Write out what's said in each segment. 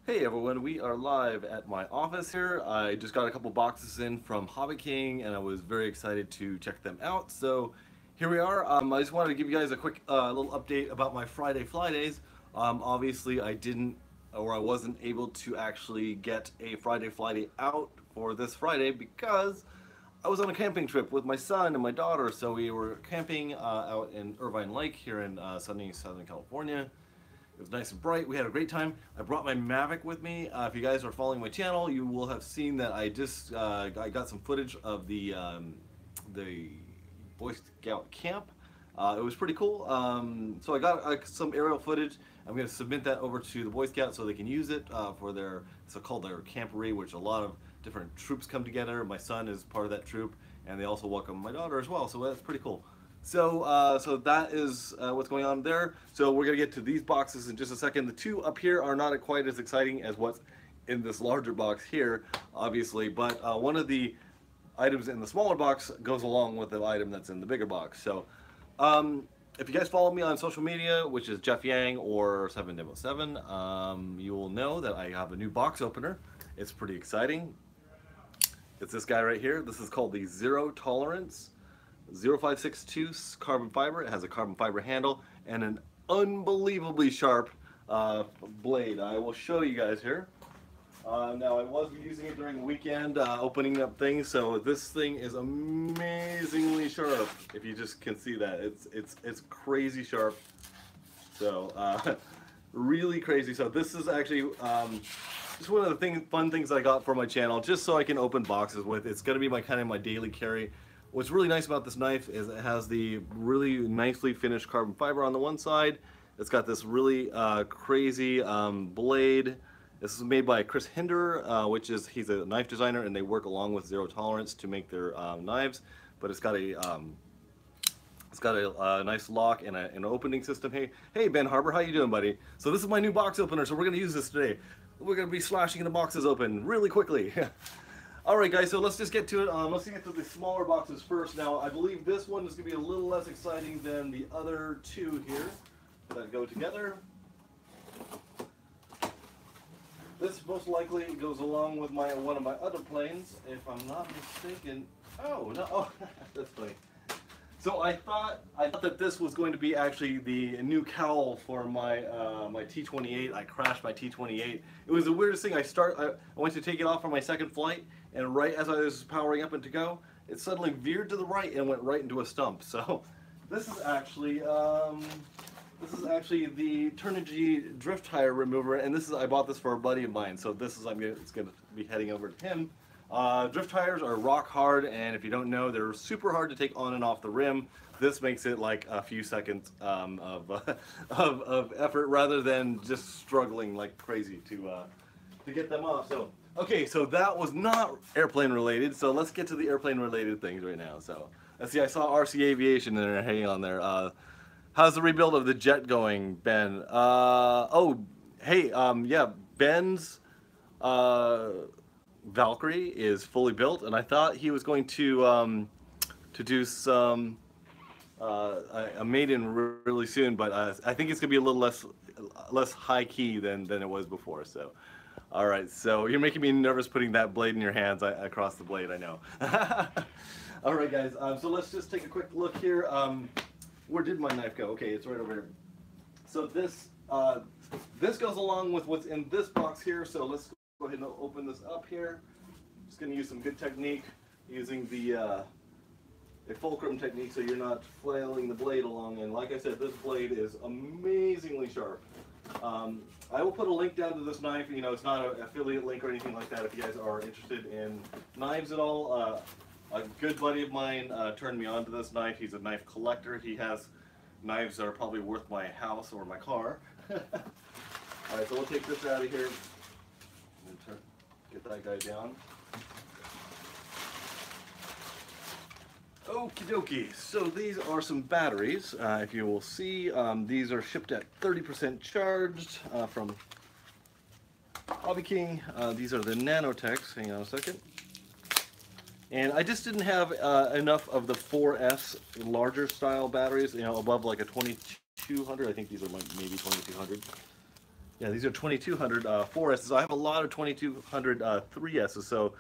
Hey everyone, we are live at my office here. I just got a couple boxes in from Hobbyking and I was very excited to check them out. So here we are. I just wanted to give you guys a quick little update about my Friday Fly Days. Obviously I didn't or I wasn't able to actually get a Friday Fly Day out for this Friday because I was on a camping trip with my son and my daughter. So we were camping out in Irvine Lake here in sunny Southern California. It was nice and bright. We had a great time. I brought my Mavic with me. If you guys are following my channel, you will have seen that I just I got some footage of the Boy Scout camp. It was pretty cool. So I got some aerial footage. I'm going to submit that over to the Boy Scouts so they can use it for their called their camporee, which a lot of different troops come together. My son is part of that troop, and they also welcome my daughter as well. So that's pretty cool. So that is what's going on there. So we're gonna get to these boxes in just a second. The two up here are not quite as exciting as what's in this larger box here, obviously. But one of the items in the smaller box goes along with the item that's in the bigger box. So if you guys follow me on social media, which is Jeff Yang or 707, you will know that I have a new box opener. It's pretty exciting. It's this guy right here. This is called the Zero Tolerance 0562 carbon fiber. It has a carbon fiber handle and an unbelievably sharp blade. I will show you guys here. Now I was using it during the weekend, opening up things, so this thing is amazingly sharp. If you just can see that, it's crazy sharp. So really crazy. So this is actually just one of the fun things I got for my channel, just so I can open boxes with. It's going to be my kind of my daily carry. What's really nice about this knife is it has the really nicely finished carbon fiber on the one side. It's got this really crazy blade. This is made by Chris Hinder, he's a knife designer, and they work along with Zero Tolerance to make their knives. But it's got a nice lock and an opening system. Hey Ben Harbor, how you doing, buddy? So this is my new box opener. So we're gonna use this today. We're gonna be slashing the boxes open really quickly. Alright guys, so let's just get to it. Let's get to the smaller boxes first. Now, I believe this one is going to be a little less exciting than the other two here that go together. This most likely goes along with one of my other planes, if I'm not mistaken. Oh, no, oh, that's funny. So I thought that this was going to be actually the new cowl for my my T-28. I crashed my T-28. It was the weirdest thing. I went to take it off on my second flight, and right as I was powering up and to go, it suddenly veered to the right and went right into a stump. So this is actually the Turnigy drift tire remover, and I bought this for a buddy of mine. So it's gonna be heading over to him. Drift tires are rock hard, and if you don't know, they're super hard to take on and off the rim. This makes it like a few seconds of effort rather than just struggling like crazy to get them off. So okay, so that was not airplane related. So let's get to the airplane related things right now. So let's see. I saw RC Aviation in there hanging on there. How's the rebuild of the jet going, Ben? Yeah, Ben's Valkyrie is fully built, and I thought he was going to do some a maiden really soon, but I think it's gonna be a little less high key than it was before. So, all right. So you're making me nervous putting that blade in your hands across the blade. I know. All right, guys. So let's just take a quick look here. Where did my knife go? Okay, it's right over here. So this goes along with what's in this box here. So let's go ahead and open this up here. Just going to use some good technique using the fulcrum technique so you're not flailing the blade along. And like I said, this blade is amazingly sharp. I will put a link down to this knife. You know, it's not an affiliate link or anything like that if you guys are interested in knives at all. A good buddy of mine turned me on to this knife. He's a knife collector. He has knives that are probably worth my house or my car. Alright, so we'll take this out of here. Get that guy down. Okie dokie. So these are some batteries. If you will see, these are shipped at 30% charged from Hobbyking. These are the Nanotechs. Hang on a second. And I just didn't have enough of the 4S larger style batteries, you know, above like a 2200. I think these are maybe 2200. Yeah, these are 2200 4Ss. I have a lot of 2200 3Ss, so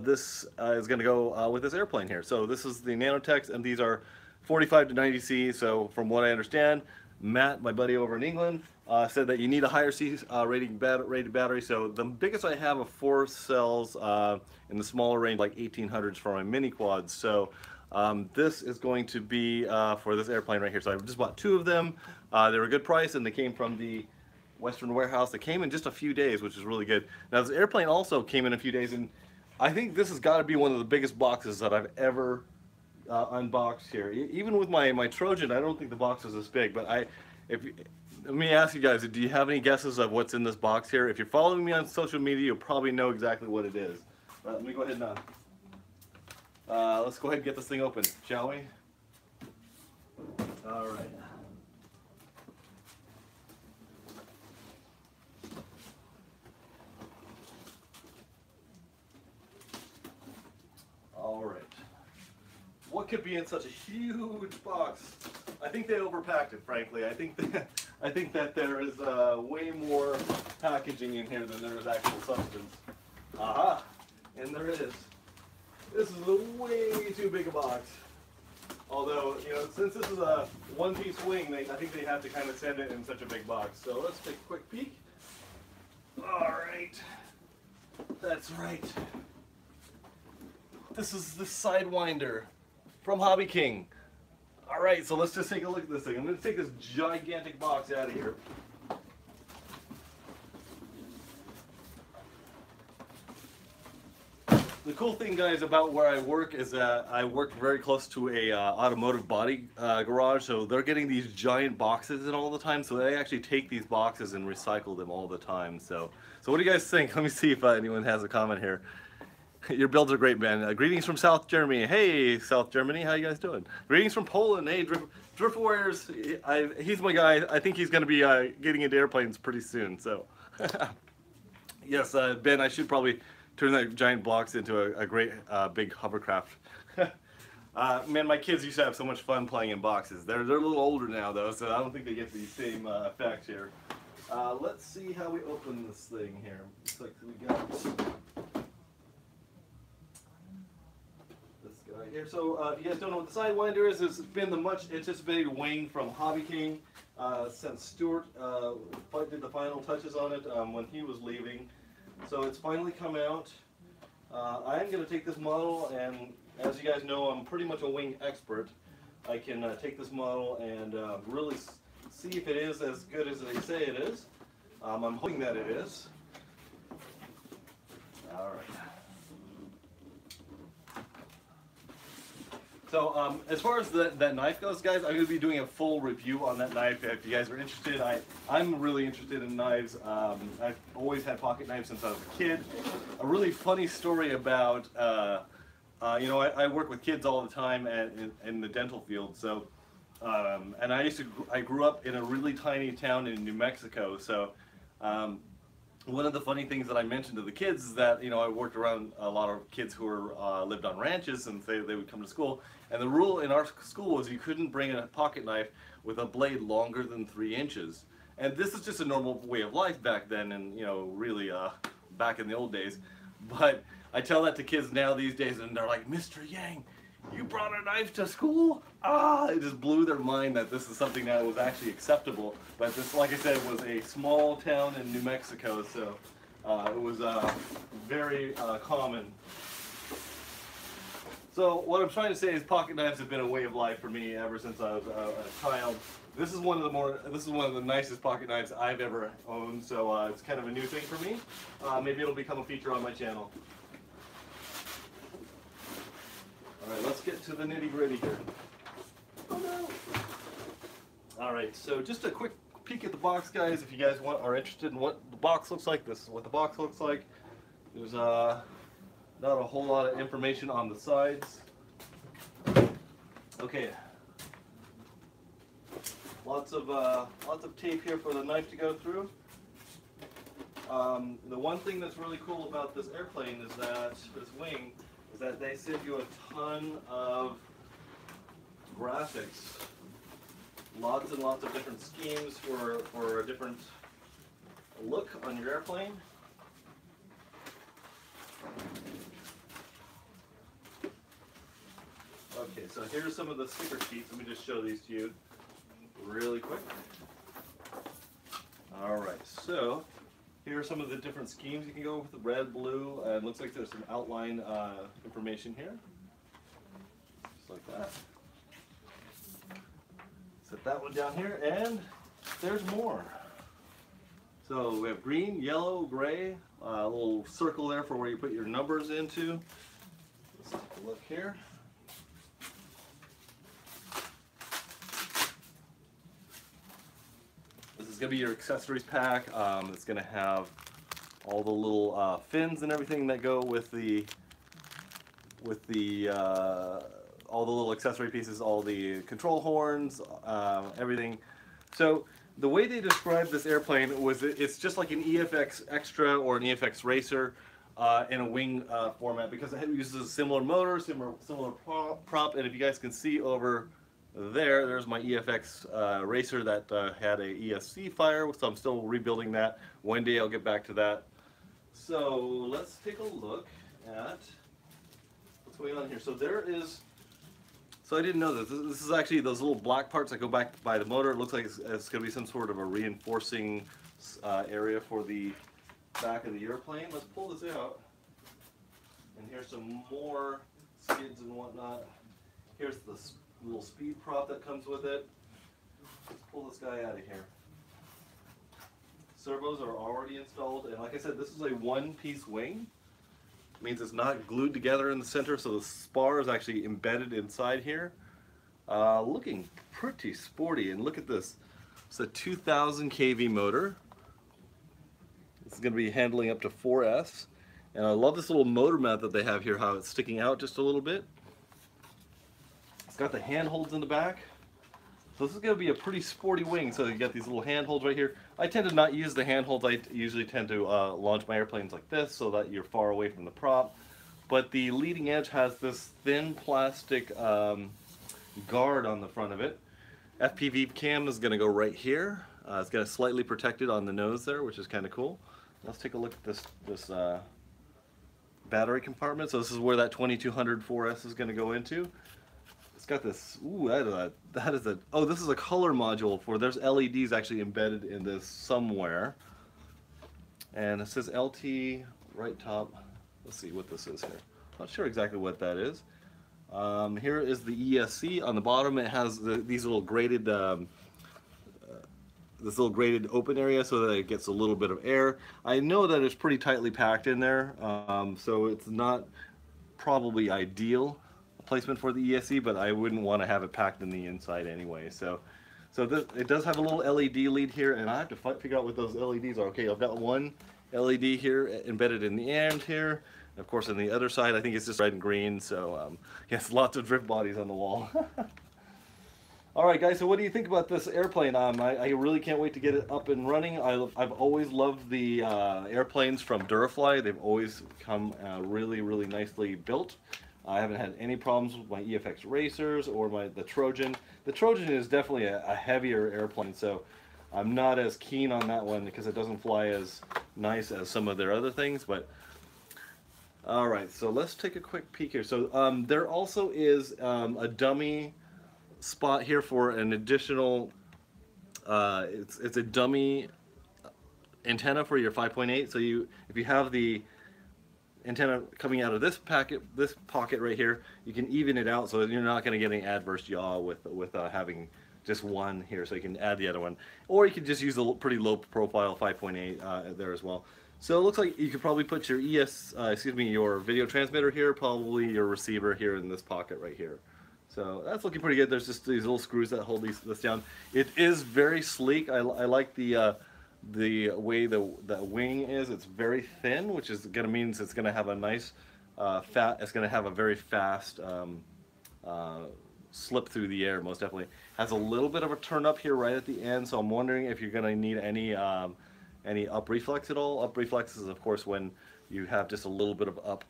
this is going to go with this airplane here. So this is the Nanotechs, and these are 45 to 90C. So from what I understand, Matt, my buddy over in England, said that you need a higher C rated battery. So the biggest I have are 4 cells in the smaller range, like 1800s for my mini quads. So this is going to be for this airplane right here. So I just bought 2 of them. They were a good price, and they came from the Western warehouse. They came in just a few days, which is really good. Now this airplane also came in a few days, and I think this has got to be one of the biggest boxes that I've ever unboxed here. Even with my Trojan, I don't think the box is this big. But let me ask you guys: do you have any guesses of what's in this box here? If you're following me on social media, you'll probably know exactly what it is. Let me go ahead and let's go ahead and get this thing open, shall we? All right. All right. What could be in such a huge box? I think they overpacked it, frankly. I think that there is way more packaging in here than there is actual substance. Aha! And there it is. This is a way too big a box. Although, you know, since this is a one-piece wing, I think they have to kind of send it in such a big box. So let's take a quick peek. All right. That's right. This is the Sidewinder from Hobbyking. All right, so let's just take a look at this thing. I'm going to take this gigantic box out of here. The cool thing, guys, about where I work is that I work very close to a automotive body garage, so they're getting these giant boxes in all the time, so they actually take these boxes and recycle them all the time. So what do you guys think? Let me see if anyone has a comment here. Your builds are great, man. Greetings from South Germany. Hey, South Germany, how you guys doing? Greetings from Poland. Hey, Drift Warriors. He's my guy. I think he's going to be getting into airplanes pretty soon. So, yes, Ben, I should probably turn that giant box into a great big hovercraft. Man, my kids used to have so much fun playing in boxes. They're a little older now, though, so I don't think they get the same effect here. Let's see how we open this thing here. Looks like we got here. So if you guys don't know what the Sidewinder is, it's been the much anticipated wing from Hobbyking since Stuart did the final touches on it when he was leaving. So it's finally come out. I am going to take this model, and as you guys know, I'm pretty much a wing expert. I can take this model and really see if it is as good as they say it is. I'm hoping that it is. All right. So as far as that knife goes, guys, I'm going to be doing a full review on that knife. If you guys are interested, I'm really interested in knives. I've always had pocket knives since I was a kid. A really funny story about, you know, I work with kids all the time in the dental field. So, and I grew up in a really tiny town in New Mexico. So, one of the funny things that I mentioned to the kids is that, you know, I worked around a lot of kids who were lived on ranches, and they would come to school. And the rule in our school was you couldn't bring a pocket knife with a blade longer than 3 inches. And this is just a normal way of life back then, and, you know, really back in the old days. But I tell that to kids now these days, and they're like, "Mr. Yang, you brought a knife to school?" It just blew their mind that this is something that was actually acceptable. But this, like I said, was a small town in New Mexico, so it was very common. So what I'm trying to say is pocket knives have been a way of life for me ever since I was a child. This is one of the nicest pocket knives I've ever owned, so it's kind of a new thing for me. Maybe it'll become a feature on my channel. All right, let's get to the nitty-gritty here. Oh no! All right, so just a quick peek at the box, guys. If you guys are interested in what the box looks like, this is what the box looks like. There's not a whole lot of information on the sides. Okay. Lots of tape here for the knife to go through. The one thing that's really cool about this airplane is that this wing is that they send you a ton of graphics. Lots and lots of different schemes for different look on your airplane. Okay, so here's some of the sticker sheets. Let me just show these to you really quick. Alright, so here are some of the different schemes you can go with: red, blue, and looks like there's some outline information here. Just like that. Set that one down here, and there's more. So we have green, yellow, gray, a little circle there for where you put your numbers into. Let's take a look here. This is going to be your accessories pack. It's going to have all the little fins and everything that go with the all the little accessory pieces, all the control horns, everything. So the way they described this airplane was it's just like an EFX Extra or an EFX Racer in a wing format, because it uses a similar motor, similar prop. And if you guys can see over there's my EFX Racer that had a ESC fire, so I'm still rebuilding that. One day I'll get back to that. So let's take a look at what's going on here. So there is, so I didn't know this. This is actually those little black parts that go back by the motor. It looks like it's going to be some sort of a reinforcing area for the back of the airplane. Let's pull this out. And here's some more skids and whatnot. Here's the little speed prop that comes with it. Let's pull this guy out of here. Servos are already installed, and like I said, this is a one-piece wing. It means it's not glued together in the center, so the spar is actually embedded inside here. Looking pretty sporty, and look at this. It's a 2000 kV motor. This is going to be handling up to 4S, and I love this little motor mount that they have here, how it's sticking out just a little bit. It's got the handholds in the back. So this is going to be a pretty sporty wing. So you got these little handholds right here. I tend to not use the handholds. I usually tend to launch my airplanes like this so that you're far away from the prop. But the leading edge has this thin plastic guard on the front of it. FPV cam is going to go right here. It's got slightly protected on the nose there, which is kind of cool. Let's take a look at this battery compartment. So this is where that 2200 4S is going to go into. It's got this, ooh, that is a, oh, this is a color module for, there's LEDs actually embedded in this somewhere. And it says LT right top. Let's see what this is here. Not sure exactly what that is. Here is the ESC. On the bottom it has these little graded, this little graded open area so that it gets a little bit of air. I know that it's pretty tightly packed in there, so it's not probably ideal placement for the ESC, but I wouldn't want to have it packed in the inside anyway. So this, it does have a little LED lead here, and I have to figure out what those LEDs are. Okay, I've got one LED here embedded in the end here. Of course, on the other side, I think it's just red and green. So yes, lots of drift bodies on the wall. All right, guys. So what do you think about this airplane? I really can't wait to get it up and running. I've always loved the airplanes from Durafly. They've always come really, really nicely built. I haven't had any problems with my EFX Racers or the Trojan. The Trojan is definitely a heavier airplane, so I'm not as keen on that one because it doesn't fly as nice as some of their other things. But all right, so let's take a quick peek here. So there also is a dummy spot here for an additional. It's a dummy antenna for your 5.8. So if you have the antenna coming out of this pocket right here, you can even it out so you're not going to get any adverse yaw with having just one here. So you can add the other one, or you can just use a pretty low profile 5.8 there as well. So it looks like you could probably put your your video transmitter here, probably your receiver here in this pocket right here. So that's looking pretty good. There's just these little screws that hold this down. It is very sleek. I like the way the wing is. It's very thin, which is going to means it's going to have a nice it's going to have a very fast slip through the air. Most definitely has a little bit of a turn up here right at the end. So I'm wondering if you're going to need any up reflex at all. Up reflex is of course when you have just a little bit of up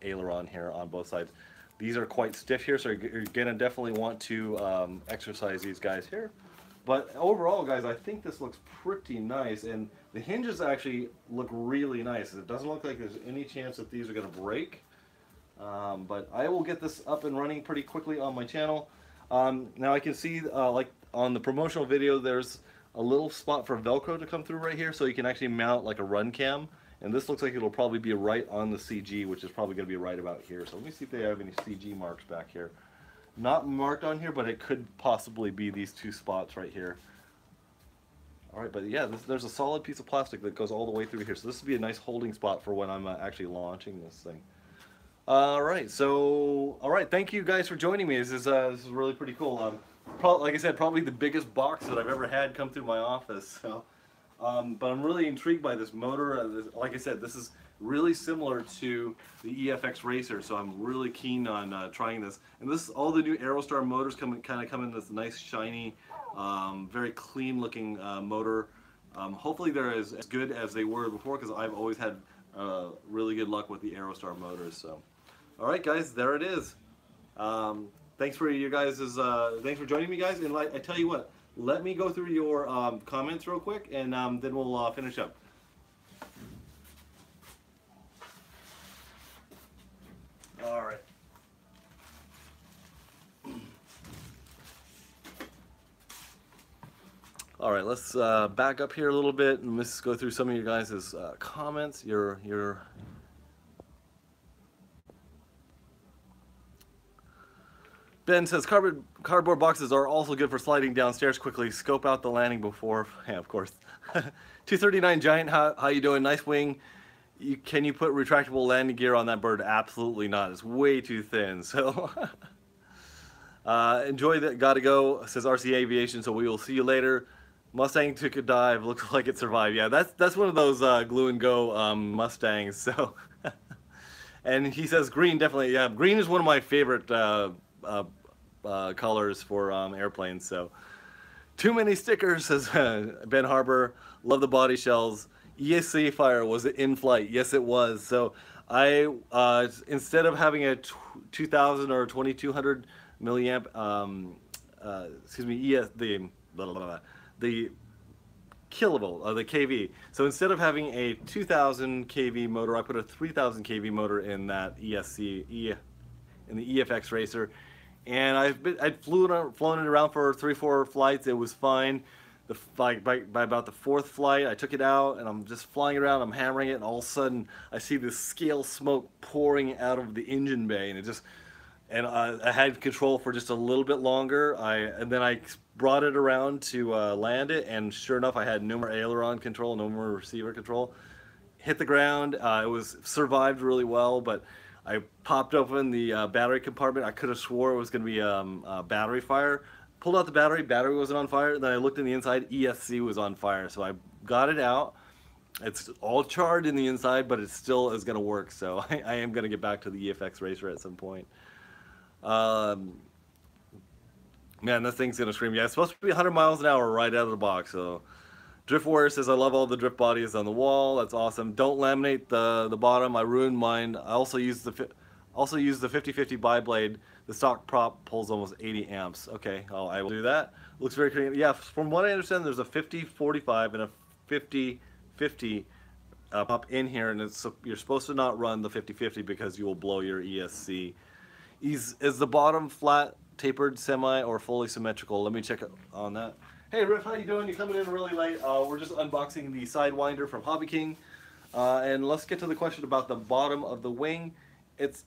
aileron here on both sides. These are quite stiff here, so you're going to definitely want to exercise these guys here. But overall, guys, I think this looks pretty nice, and The hinges actually look really nice. It doesn't look like there's any chance that these are going to break. But I will get this up and running pretty quickly on my channel. Now I can see, like on the promotional video, there's a little spot for Velcro to come through right here, so you can actually mount like a run cam. And this looks like it'll probably be right on the CG, which is probably going to be right about here. So let me see if they have any CG marks back here. Not marked on here, but it could possibly be these two spots right here. All right, but yeah, there's a solid piece of plastic that goes all the way through here. So this would be a nice holding spot for when I'm actually launching this thing. All right, thank you guys for joining me. This is really pretty cool. Like I said, probably the biggest box that I've ever had come through my office. So, but I'm really intrigued by this motor. Like I said, this is really similar to the EFX Racer, so I'm really keen on trying this. And this, all the new Aerostar motors come in this nice, shiny, very clean-looking motor. Hopefully they're as good as they were before, because I've always had really good luck with the Aerostar motors. So, all right, guys, there it is. Thanks for you guys. Thanks for joining me, guys. And I tell you what, let me go through your comments real quick, and then we'll finish up. All right. All right, let's back up here a little bit and let's go through some of your guys' comments. Ben says cardboard boxes are also good for sliding downstairs quickly. Scope out the landing before. Yeah, of course. 239 Giant, how you doing? Nice wing. Can you put retractable landing gear on that bird? Absolutely not. It's way too thin. So enjoy that. Gotta go, says RC Aviation. So we will see you later. Mustang took a dive. Looks like it survived. Yeah, that's one of those glue and go Mustangs. So and he says green, definitely. Yeah, green is one of my favorite colors for airplanes. So too many stickers, says Ben Harbor. Love the body shells. ESC fire, was it in flight? Yes, it was. So I instead of having a 2000 or 2200 milliamp the kilovolt, the kV. So instead of having a 2000 kV motor, I put a 3000 kV motor in that in the EFX Racer, and I'd flown it around for 3-4 flights. It was fine. By about the 4th flight, I took it out and I'm just flying around. I'm hammering it, and all of a sudden I see this scale smoke pouring out of the engine bay, and I had control for just a little bit longer. And then I brought it around to land it, and sure enough, I had no more aileron control, no more receiver control. Hit the ground. It survived really well, but I popped open the battery compartment. I could have swore it was going to be a battery fire. Pulled out the battery wasn't on fire. Then I looked in the inside, ESC was on fire. So I got it out. It's all charred in the inside, but it still is going to work. So I am going to get back to the EFX Racer at some point. Man, this thing's going to scream. Yeah, it's supposed to be 100 miles an hour right out of the box. So Drift Warrior says, I love all the drift bodies on the wall. That's awesome. Don't laminate the bottom. I ruined mine. I also use the 50/50 biblade. The stock prop pulls almost 80 amps. Okay, I will do that. Looks very clean. Yeah, from what I understand, there's a 50/45 and a 50/50 prop in here, and you're supposed to not run the 50/50 because you will blow your ESC. Is the bottom flat, tapered, semi, or fully symmetrical? Let me check on that. Hey Riff, how you doing? You're coming in really late. We're just unboxing the Sidewinder from Hobbyking. And let's get to the question about the bottom of the wing. It's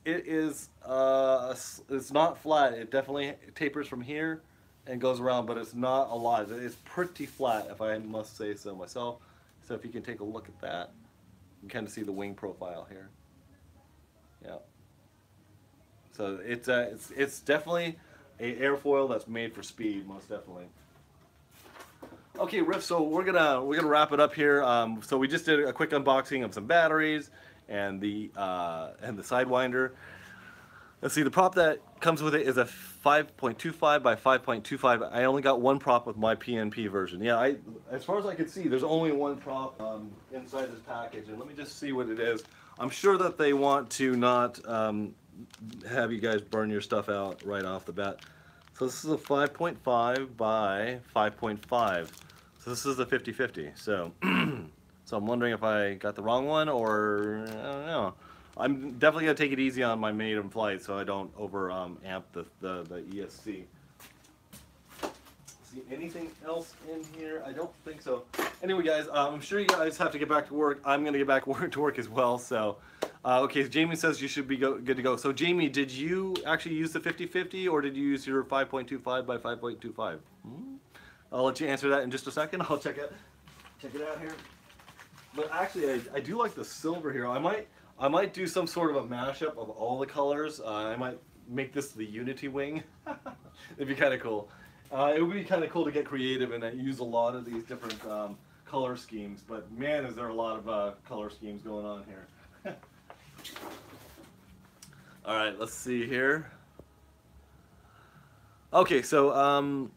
not flat. It definitely tapers from here and goes around, but it's not a lot. It's pretty flat, if I must say so myself. So if you can take a look at that, you can kind of see the wing profile here. Yeah. So it's definitely an airfoil that's made for speed, most definitely. Okay, Riff. So we're gonna wrap it up here. So we just did a quick unboxing of some batteries and the Sidewinder. Let's see, the prop that comes with it is a 5.25 by 5.25. I only got one prop with my PNP version. Yeah, as far as I can see, there's only one prop inside this package. And let me just see what it is. I'm sure that they want to not have you guys burn your stuff out right off the bat. So this is a 5.5 by 5.5. So this is the 50/50. So So I'm wondering if I got the wrong one, or I don't know. I'm definitely gonna take it easy on my maiden flight so I don't over amp the ESC. See anything else in here? I don't think so. Anyway, guys, I'm sure you guys have to get back to work. I'm gonna get back to work as well. So, okay, Jamie says you should be good to go. So, Jamie, did you actually use the 50-50, or did you use your 5.25 by 5.25? I'll let you answer that in just a second. I'll check it out here. But actually, I do like the silver here. I might do some sort of a mashup of all the colors. I might make this the Unity wing. It'd be kind of cool. It would be kind of cool to get creative and use a lot of these different color schemes. But man, is there a lot of color schemes going on here. All right, let's see here. Okay, so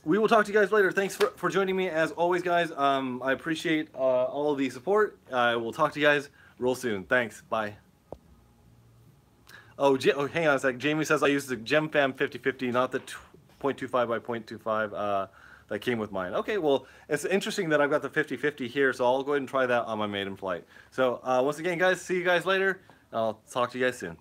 we will talk to you guys later. Thanks for joining me as always, guys. I appreciate all of the support. I will talk to you guys real soon. Thanks. Bye. Oh, hang on a sec. Jamie says I used the GemFam 50-50, not the 0.25 by 0.25 that came with mine. Okay, well, it's interesting that I've got the 50-50 here, so I'll go ahead and try that on my maiden flight. So once again, guys, see you guys later. I'll talk to you guys soon.